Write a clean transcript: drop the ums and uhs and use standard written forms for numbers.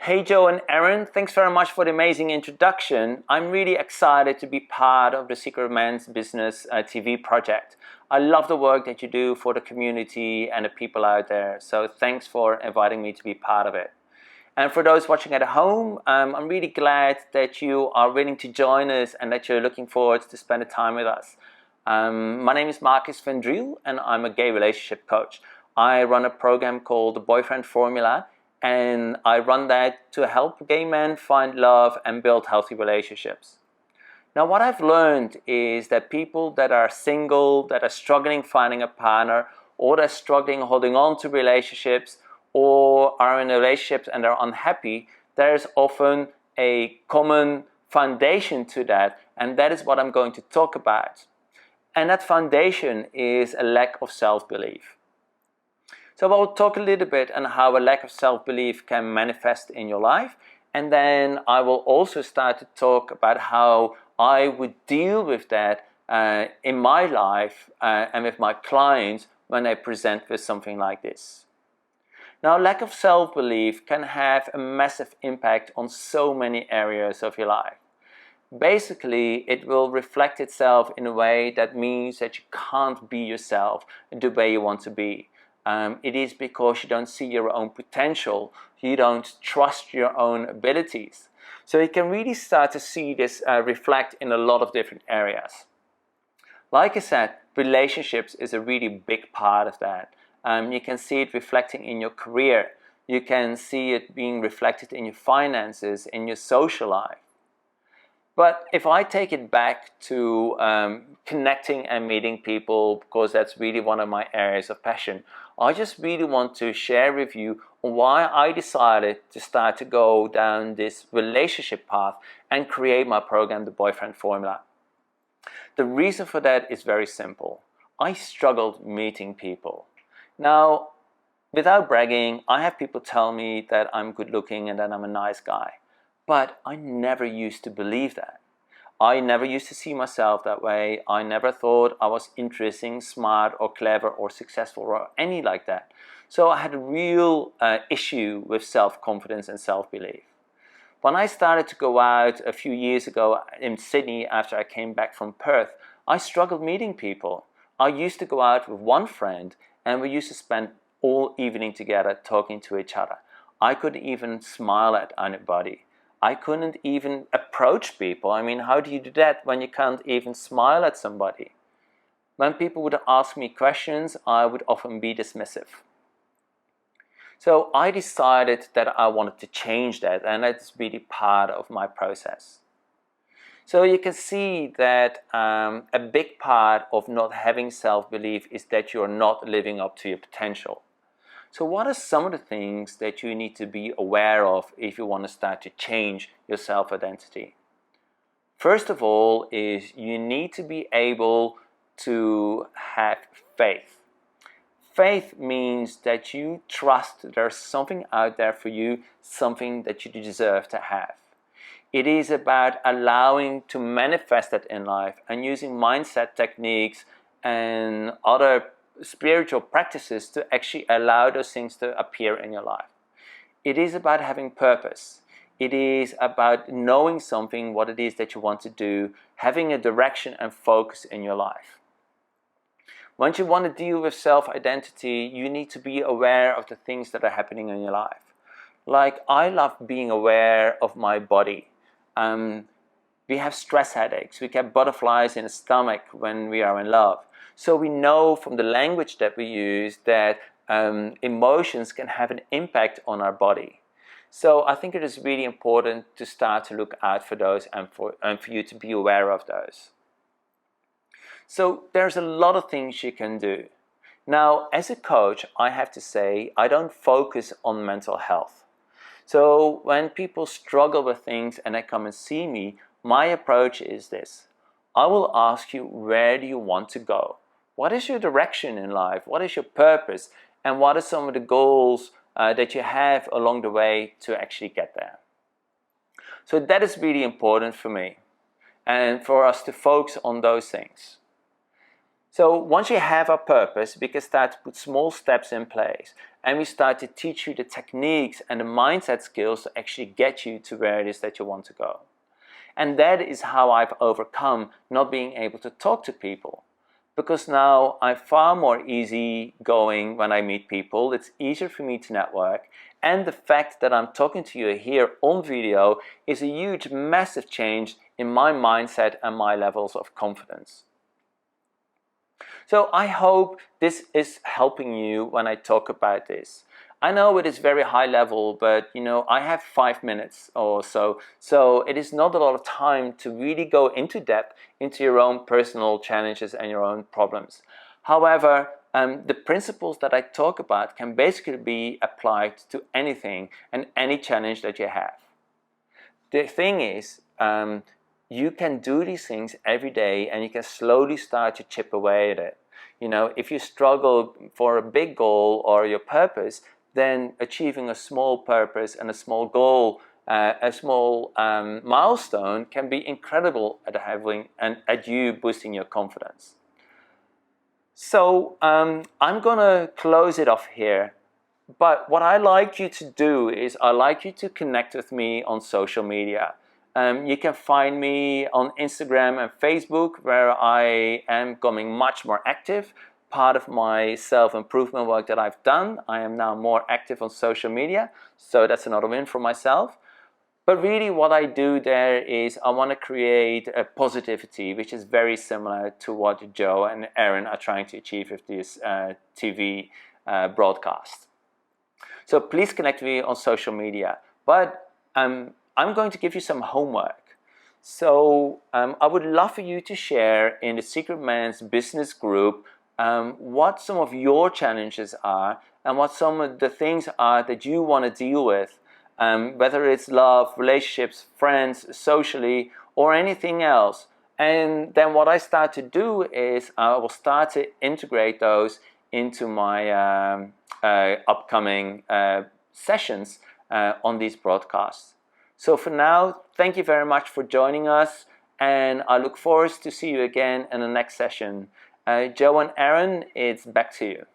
Hey Joe and Aaron, thanks very much for the amazing introduction. I'm really excited to be part of the Secret Man's Business TV project. I love the work that you do for the community and the people out there, so thanks for inviting me to be part of it. And for those watching at home, I'm really glad that you are willing to join us and that you're looking forward to spend the time with us. My name is Markus Van Driel and I'm a gay relationship coach. I run a program called the Boyfriend Formula, and I run that to help gay men find love and build healthy relationships. Now, what I've learned is that people that are single, that are struggling finding a partner, or they're struggling holding on to relationships, or are in relationships and are unhappy, there's often a common foundation to that, and that is what I'm going to talk about. And that foundation is a lack of self-belief. So I'll talk a little bit on how a lack of self-belief can manifest in your life, and then I will also start to talk about how I would deal with that in my life and with my clients when they present with something like this. Now, lack of self-belief can have a massive impact on so many areas of your life. Basically, it will reflect itself in a way that means that you can't be yourself the way you want to be. It is because you don't see your own potential, you don't trust your own abilities. So you can really start to see this reflect in a lot of different areas. Like I said, relationships is a really big part of that. You can see it reflecting in your career. You can see it being reflected in your finances, in your social life. But if I take it back to connecting and meeting people, because that's really one of my areas of passion, I just really want to share with you why I decided to start to go down this relationship path and create my program, the Boyfriend Formula. The reason for that is very simple. I struggled meeting people. Now, without bragging, I have people tell me that I'm good looking and that I'm a nice guy. But I never used to believe that. I never used to see myself that way. I never thought I was interesting, smart, or clever, or successful, or any like that. So I had a real issue with self-confidence and self-belief. When I started to go out a few years ago in Sydney after I came back from Perth, I struggled meeting people. I used to go out with one friend and we used to spend all evening together talking to each other. I couldn't even smile at anybody. I couldn't even approach people. I mean, how do you do that when you can't even smile at somebody? When people would ask me questions, I would often be dismissive. So I decided that I wanted to change that, and that's really part of my process. So you can see that a big part of not having self-belief is that you're not living up to your potential. So what are some of the things that you need to be aware of if you want to start to change your self-identity? First of all is you need to be able to have faith. Faith means that you trust there's something out there for you, something that you deserve to have. It is about allowing to manifest that in life and using mindset techniques and other spiritual practices to actually allow those things to appear in your life. It is about having purpose. It is about knowing something, what it is that you want to do, having a direction and focus in your life. Once you want to deal with self-identity, you need to be aware of the things that are happening in your life. Like, I love being aware of my body. We have stress headaches. We get butterflies in the stomach when we are in love. So we know from the language that we use that emotions can have an impact on our body. So I think it is really important to start to look out for those and for you to be aware of those. So there's a lot of things you can do. Now, as a coach, I have to say I don't focus on mental health. So when people struggle with things and they come and see me, my approach is this. I will ask you, where do you want to go? What is your direction in life? What is your purpose? And what are some of the goals that you have along the way to actually get there? So that is really important for me and for us to focus on those things. So once you have a purpose, we can start to put small steps in place, and we start to teach you the techniques and the mindset skills to actually get you to where it is that you want to go. And that is how I've overcome not being able to talk to people. Because now I'm far more easygoing when I meet people. It's easier for me to network. And the fact that I'm talking to you here on video is a huge, massive change in my mindset and my levels of confidence. So I hope this is helping you when I talk about this. I know it is very high level, but I have 5 minutes or so it is not a lot of time to really go into depth into your own personal challenges and your own problems. However, the principles that I talk about can basically be applied to anything and any challenge that you have. The thing is, you can do these things every day, and you can slowly start to chip away at it. If you struggle for a big goal or your purpose, then achieving a small purpose and a small goal, a small milestone can be incredible at having and at you boosting your confidence. So I'm gonna close it off here. But what I like you to do is I like you to connect with me on social media. You can find me on Instagram and Facebook, where I am becoming much more active. Part of my self-improvement work that I've done, I am now more active on social media, so that's another win for myself. But really what I do there is I want to create a positivity, which is very similar to what Joe and Aaron are trying to achieve with this TV broadcast. So please connect with me on social media. But I'm going to give you some homework. So I would love for you to share in the Secret Man's business group what some of your challenges are and what some of the things are that you want to deal with, whether it's love, relationships, friends, socially, or anything else. And then what I start to do is I will start to integrate those into my upcoming sessions on these broadcasts. So for now, thank you very much for joining us, and I look forward to see you again in the next session. Joe and Aaron, it's back to you.